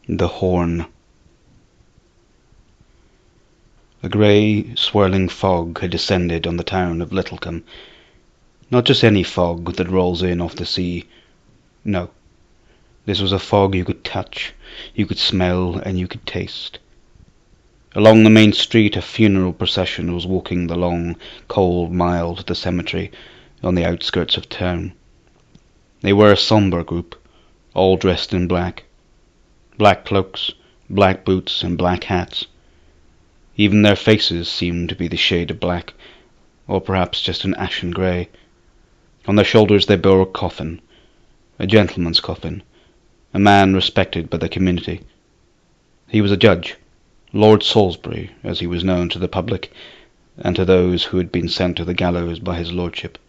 The Horn. A grey, swirling fog had descended on the town of Littlecombe. Not just any fog that rolls in off the sea. No, this was a fog you could touch, you could smell, and you could taste. Along the main street a funeral procession was walking the long, cold mile to the cemetery on the outskirts of town. They were a sombre group, all dressed in black. Black cloaks, black boots, and black hats. Even their faces seemed to be the shade of black, or perhaps just an ashen grey. On their shoulders they bore a coffin, a gentleman's coffin, a man respected by the community. He was a judge, Lord Salisbury, as he was known to the public, and to those who had been sent to the gallows by his lordship.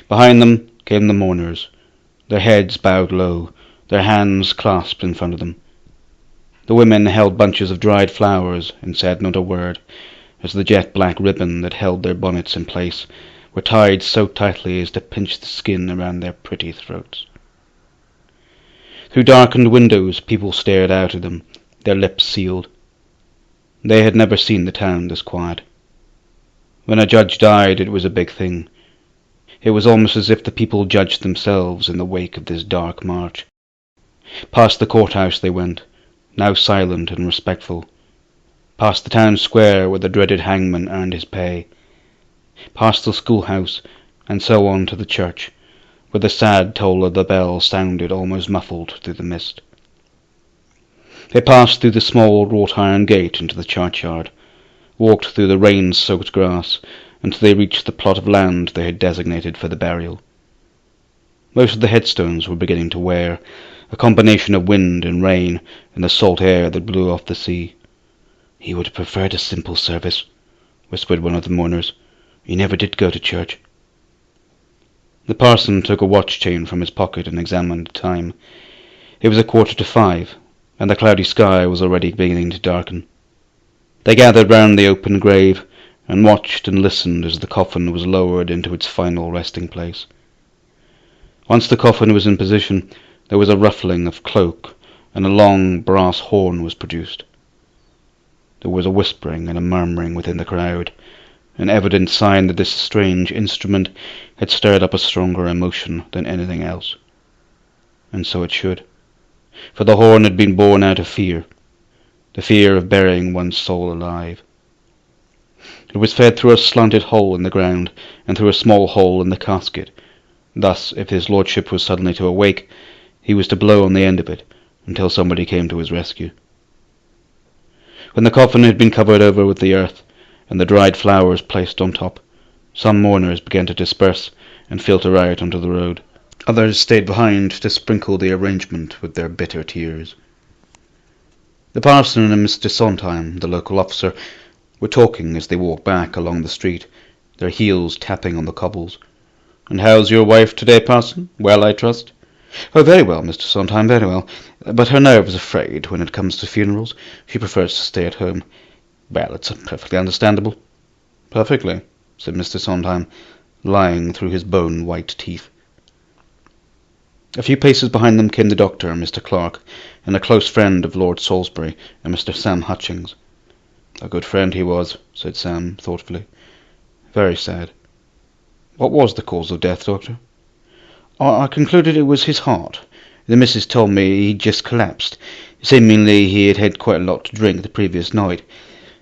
Behind them came the mourners, their heads bowed low, their hands clasped in front of them. The women held bunches of dried flowers and said not a word, as the jet-black ribbon that held their bonnets in place were tied so tightly as to pinch the skin around their pretty throats. Through darkened windows people stared out at them, their lips sealed. They had never seen the town this quiet. When a judge died, it was a big thing. It was almost as if the people judged themselves in the wake of this dark march. Past the courthouse they went, now silent and respectful. Past the town square where the dreaded hangman earned his pay. Past the schoolhouse, and so on to the church, where the sad toll of the bell sounded almost muffled through the mist. They passed through the small wrought-iron gate into the churchyard, walked through the rain-soaked grass until they reached the plot of land they had designated for the burial. Most of the headstones were beginning to wear, a combination of wind and rain and the salt air that blew off the sea. "He would have preferred a simple service," whispered one of the mourners. "He never did go to church." The parson took a watch chain from his pocket and examined the time. It was 5:15, and the cloudy sky was already beginning to darken. They gathered round the open grave and watched and listened as the coffin was lowered into its final resting place. Once the coffin was in position, there was a ruffling of cloak, and a long brass horn was produced. There was a whispering and a murmuring within the crowd, an evident sign that this strange instrument had stirred up a stronger emotion than anything else. And so it should, for the horn had been born out of fear, the fear of burying one's soul alive. It was fed through a slanted hole in the ground and through a small hole in the casket. Thus, if his lordship was suddenly to awake, he was to blow on the end of it until somebody came to his rescue. When the coffin had been covered over with the earth and the dried flowers placed on top, some mourners began to disperse and filter out onto the road. Others stayed behind to sprinkle the arrangement with their bitter tears. The parson and Mr. Sondheim, the local officer, were talking as they walked back along the street, their heels tapping on the cobbles. "And how's your wife today, parson? Well, I trust?" "Oh, very well, Mr. Sondheim, very well. But her nerves are frayed when it comes to funerals. She prefers to stay at home." "Well, it's perfectly understandable." "Perfectly," said Mr. Sondheim, lying through his bone-white teeth. A few paces behind them came the doctor, Mr. Clark, and a close friend of Lord Salisbury, and Mr. Sam Hutchings. "A good friend he was," said Sam, thoughtfully. "Very sad. What was the cause of death, doctor?" "I concluded it was his heart. The missus told me he'd just collapsed. Seemingly he had had quite a lot to drink the previous night.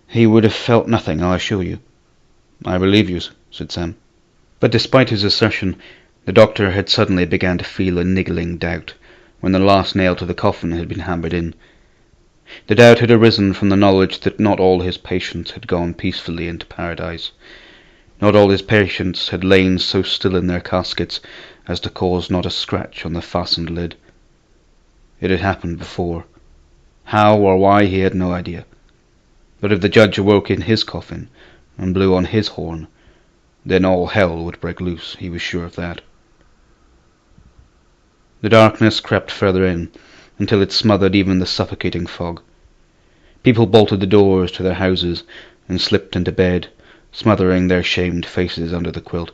He would have felt nothing, I assure you." "I believe you," said Sam. But despite his assertion, the doctor had suddenly begun to feel a niggling doubt when the last nail to the coffin had been hammered in. The doubt had arisen from the knowledge that not all his patients had gone peacefully into paradise. Not all his patients had lain so still in their caskets as to cause not a scratch on the fastened lid. It had happened before. How or why he had no idea. But if the judge awoke in his coffin and blew on his horn, then all hell would break loose, he was sure of that. The darkness crept further in, until it smothered even the suffocating fog. People bolted the doors to their houses and slipped into bed, smothering their shamed faces under the quilt.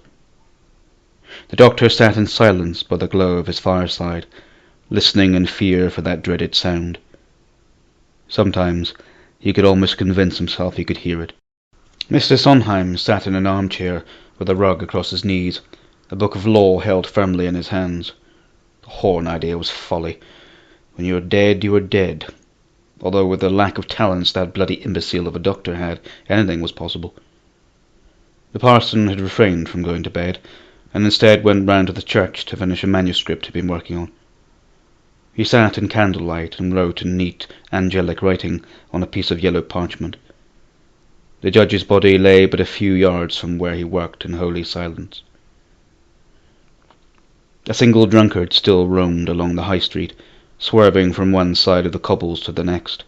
The doctor sat in silence by the glow of his fireside, listening in fear for that dreaded sound. Sometimes he could almost convince himself he could hear it. Mr. Sondheim sat in an armchair with a rug across his knees, a book of law held firmly in his hands. The Horn idea was folly. When you are dead, you are dead. Although with the lack of talents that bloody imbecile of a doctor had, anything was possible. The parson had refrained from going to bed, and instead went round to the church to finish a manuscript he'd been working on. He sat in candlelight and wrote in neat, angelic writing on a piece of yellow parchment. The judge's body lay but a few yards from where he worked in holy silence. A single drunkard still roamed along the high street, swerving from one side of the cobbles to the next,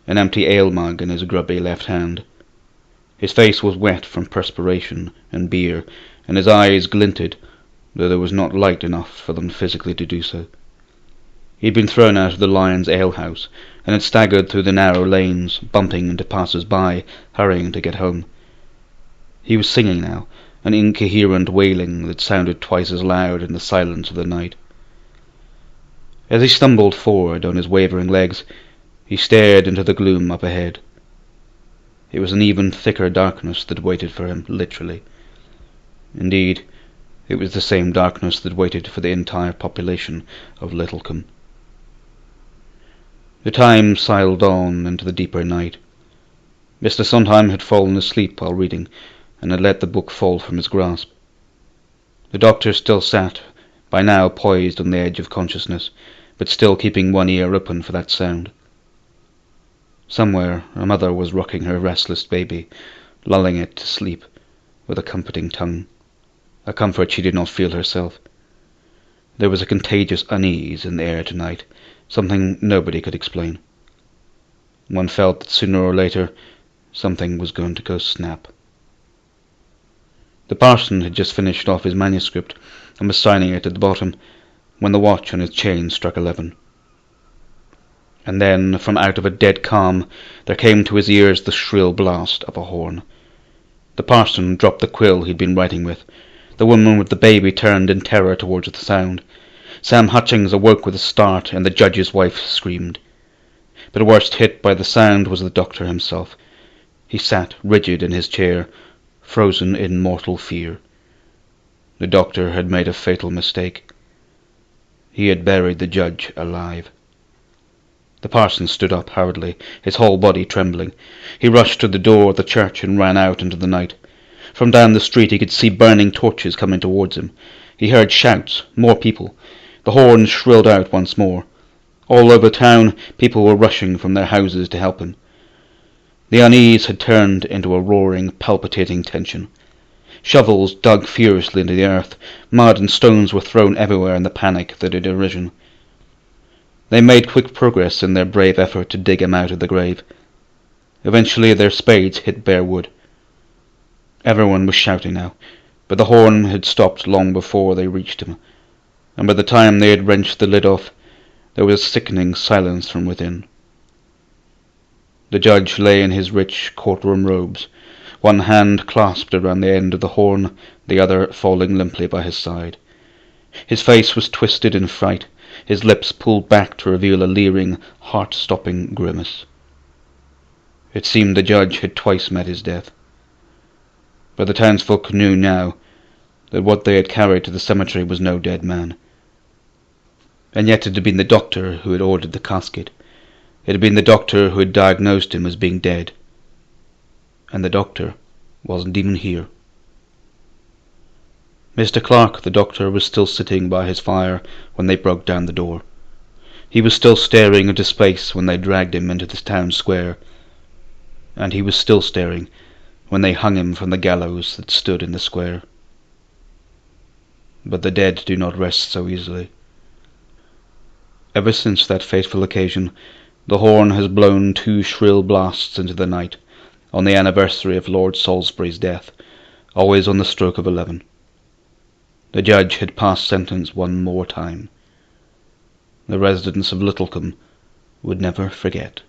an empty ale mug in his grubby left hand. His face was wet from perspiration and beer, and his eyes glinted, though there was not light enough for them physically to do so. He had been thrown out of the Lion's Ale-house, and had staggered through the narrow lanes, bumping into passers-by, hurrying to get home. He was singing now, an incoherent wailing that sounded twice as loud in the silence of the night. As he stumbled forward on his wavering legs, he stared into the gloom up ahead. It was an even thicker darkness that waited for him, literally. Indeed, it was the same darkness that waited for the entire population of Littlecombe. The time sailed on into the deeper night. Mr. Sondheim had fallen asleep while reading, and had let the book fall from his grasp. The doctor still sat, by now poised on the edge of consciousness, but still keeping one ear open for that sound. Somewhere a mother was rocking her restless baby, lulling it to sleep with a comforting tongue, a comfort she did not feel herself. There was a contagious unease in the air tonight, something nobody could explain. One felt that sooner or later something was going to go snap. The parson had just finished off his manuscript and was signing it at the bottom when the watch on his chain struck 11. And then, from out of a dead calm, there came to his ears the shrill blast of a horn. The parson dropped the quill he'd been writing with. The woman with the baby turned in terror towards the sound. Sam Hutchings awoke with a start, and the judge's wife screamed. But worst hit by the sound was the doctor himself. He sat rigid in his chair, frozen in mortal fear. The doctor had made a fatal mistake. He had buried the judge alive. The parson stood up hurriedly, his whole body trembling. He rushed to the door of the church and ran out into the night. From down the street he could see burning torches coming towards him. He heard shouts, more people. The horn shrilled out once more. All over town people were rushing from their houses to help him. The unease had turned into a roaring, palpitating tension. Shovels dug furiously into the earth. Mud and stones were thrown everywhere in the panic that had arisen. They made quick progress in their brave effort to dig him out of the grave. Eventually their spades hit bare wood. Everyone was shouting now, but the horn had stopped long before they reached him, and by the time they had wrenched the lid off, there was a sickening silence from within. The judge lay in his rich courtroom robes, one hand clasped around the end of the horn, the other falling limply by his side. His face was twisted in fright, his lips pulled back to reveal a leering, heart-stopping grimace. It seemed the judge had twice met his death. But the townsfolk knew now that what they had carried to the cemetery was no dead man. And yet it had been the doctor who had ordered the casket. It had been the doctor who had diagnosed him as being dead. And the doctor wasn't even here. Mr. Clark, the doctor, was still sitting by his fire when they broke down the door. He was still staring into space when they dragged him into the town square. And he was still staring when they hung him from the gallows that stood in the square. But the dead do not rest so easily. Ever since that fateful occasion, the horn has blown 2 shrill blasts into the night, on the anniversary of Lord Salisbury's death, always on the stroke of 11. The judge had passed sentence one more time. The residents of Littlecombe would never forget.